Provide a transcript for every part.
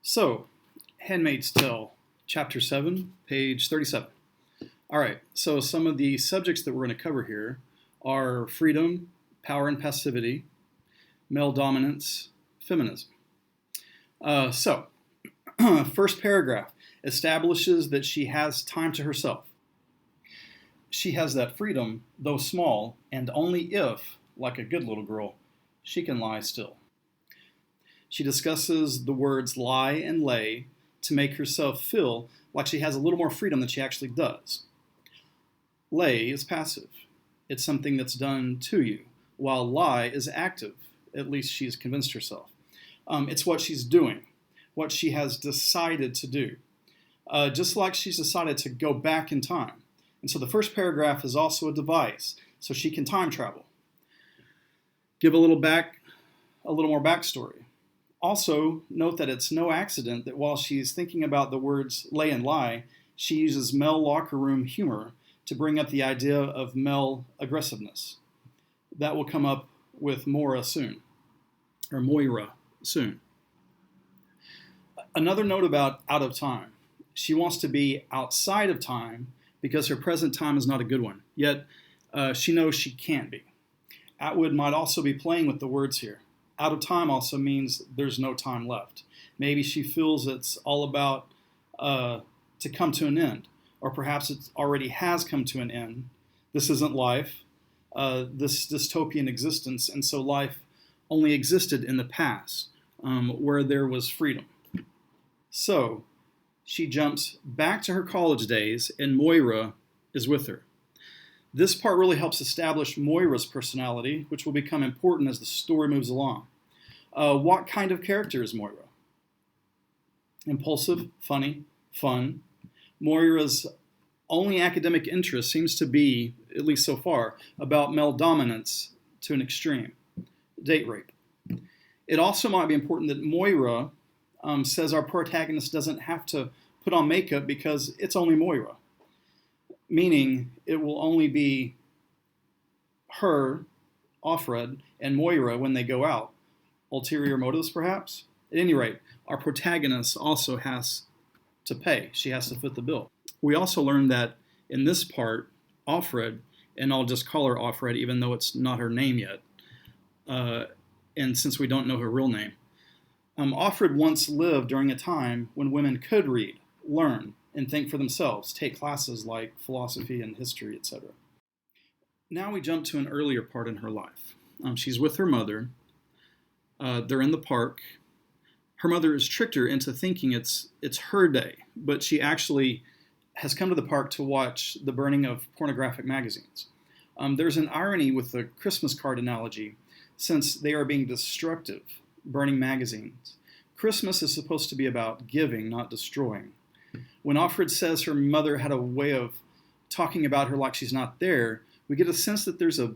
So, Handmaid's Tale, Chapter 7, page 37. All right, so some of the subjects that we're going to cover here are freedom, power and passivity, male dominance, feminism. First paragraph establishes that she has time to herself. She has that freedom, though small, and only if, like a good little girl, she can lie still. She discusses the words lie and lay to make herself feel like she has a little more freedom than she actually does. Lay is passive. It's something that's done to you, while lie is active. At least she's convinced herself. It's what she's doing, what she has decided to do. Just like she's decided to go back in time. And so the first paragraph is also a device, so she can time travel. Give a little more backstory. Also, note that it's no accident that while she's thinking about the words lay and lie, she uses male locker room humor to bring up the idea of male aggressiveness. That will come up with Moira soon. Another note about out of time. She wants to be outside of time because her present time is not a good one, yet she knows she can't be. Atwood might also be playing with the words here. Out of time also means there's no time left. Maybe she feels it's all about to come to an end, or perhaps it already has come to an end. This isn't life, this dystopian existence, and so life only existed in the past, where there was freedom. So she jumps back to her college days, and Moira is with her. This part really helps establish Moira's personality, which will become important as the story moves along. What kind of character is Moira? Impulsive, funny, fun. Moira's only academic interest seems to be, at least so far, about male dominance to an extreme. Date rape. It also might be important that Moira says our protagonist doesn't have to put on makeup because it's only Moira. Meaning it will only be her, Offred, and Moira when they go out. Ulterior motives, perhaps? At any rate, our protagonist also has to pay. She has to foot the bill. We also learned that in this part, Offred, and I'll just call her Offred even though it's not her name yet, and since we don't know her real name, Offred once lived during a time when women could read, learn, and think for themselves, take classes like philosophy and history, etc. Now we jump to an earlier part in her life. She's with her mother. They're in the park. Her mother has tricked her into thinking it's her day, but she actually has come to the park to watch the burning of pornographic magazines. There's an irony with the Christmas card analogy, since they are being destructive, burning magazines. Christmas is supposed to be about giving, not destroying. When Offred says her mother had a way of talking about her like she's not there, we get a sense that there's a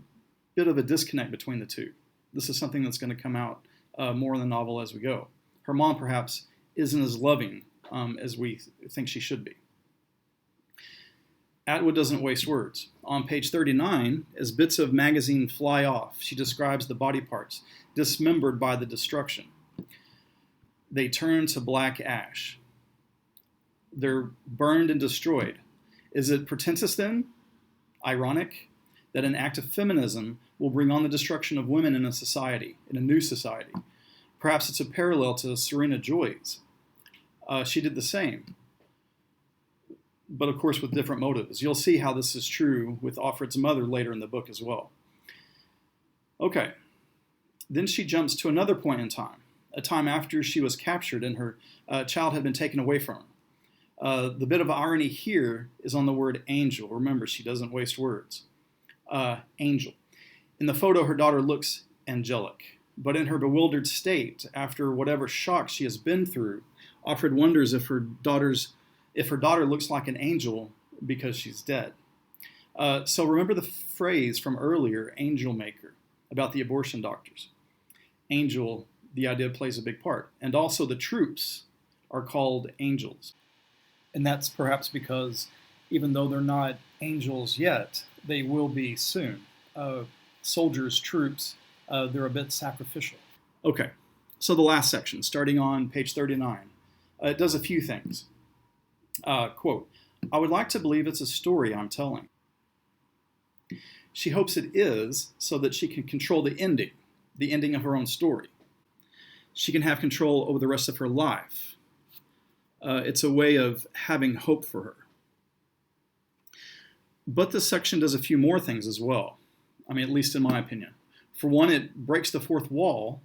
bit of a disconnect between the two. This is something that's going to come out more in the novel as we go. Her mom, perhaps, isn't as loving as we think she should be. Atwood doesn't waste words. On page 39, as bits of magazine fly off, she describes the body parts dismembered by the destruction. They turn to black ash. They're burned and destroyed. Is it pretentious then? Ironic? That an act of feminism will bring on the destruction of women in a society, in a new society. Perhaps it's a parallel to Serena Joy's. She did the same, but of course with different motives. You'll see how this is true with Offred's mother later in the book as well. Okay, then she jumps to another point in time, a time after she was captured and her child had been taken away from her. The bit of irony here is on the word angel. Remember, she doesn't waste words. Angel. In the photo, her daughter looks angelic, but in her bewildered state, after whatever shock she has been through, Offred wonders if her daughter looks like an angel because she's dead. So remember the phrase from earlier, angel maker, about the abortion doctors. Angel, the idea plays a big part. And also the troops are called angels. And that's perhaps because even though they're not angels yet, they will be soon. Soldiers, troops, they're a bit sacrificial. Okay, so the last section, starting on page 39. It does a few things. Quote, I would like to believe it's a story I'm telling. She hopes it is so that she can control the ending of her own story. She can have control over the rest of her life. It's a way of having hope for her. But this section does a few more things as well. I mean, at least in my opinion. For one, it breaks the fourth wall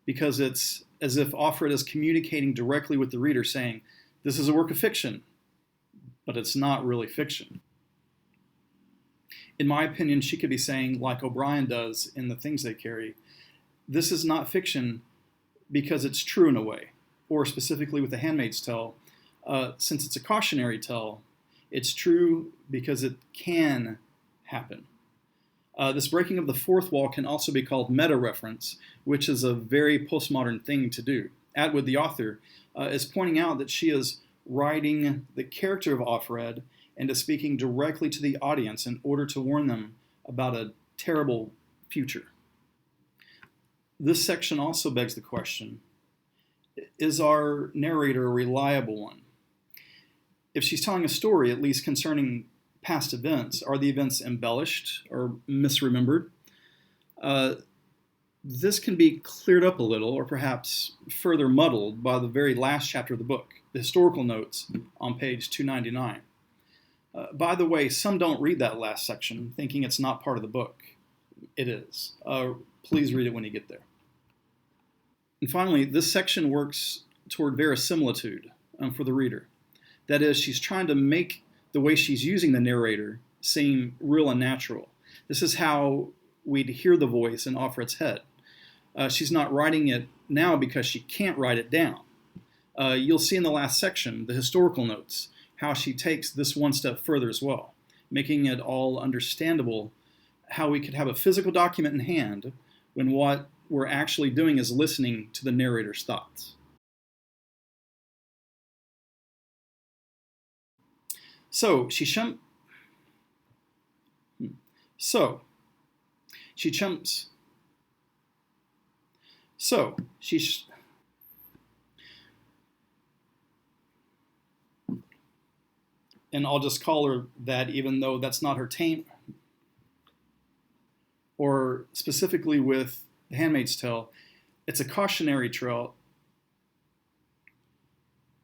because it's as if Offred is communicating directly with the reader, saying, this is a work of fiction, but it's not really fiction. In my opinion, she could be saying, like O'Brien does in The Things They Carry, this is not fiction because it's true in a way. Or specifically with The Handmaid's Tale, since it's a cautionary tale, it's true because it can happen. This breaking of the fourth wall can also be called meta-reference, which is a very postmodern thing to do. Atwood, the author, is pointing out that she is writing the character of Offred and is speaking directly to the audience in order to warn them about a terrible future. This section also begs the question, is our narrator a reliable one? If she's telling a story, at least concerning past events, are the events embellished or misremembered? This can be cleared up a little or perhaps further muddled by the very last chapter of the book, the historical notes on page 299. By the way, some don't read that last section thinking it's not part of the book. It is. Please read it when you get there. And finally, this section works toward verisimilitude for the reader. That is, she's trying to make the way she's using the narrator seem real and natural. This is how we'd hear the voice in Offred's head. She's not writing it now because she can't write it down. You'll see in the last section, the historical notes, how she takes this one step further as well, making it all understandable how we could have a physical document in hand when what we're actually doing is listening to the narrator's thoughts. So she chumps. And I'll just call her that even though that's not her tame, or specifically with The Handmaid's Tale, it's a cautionary tale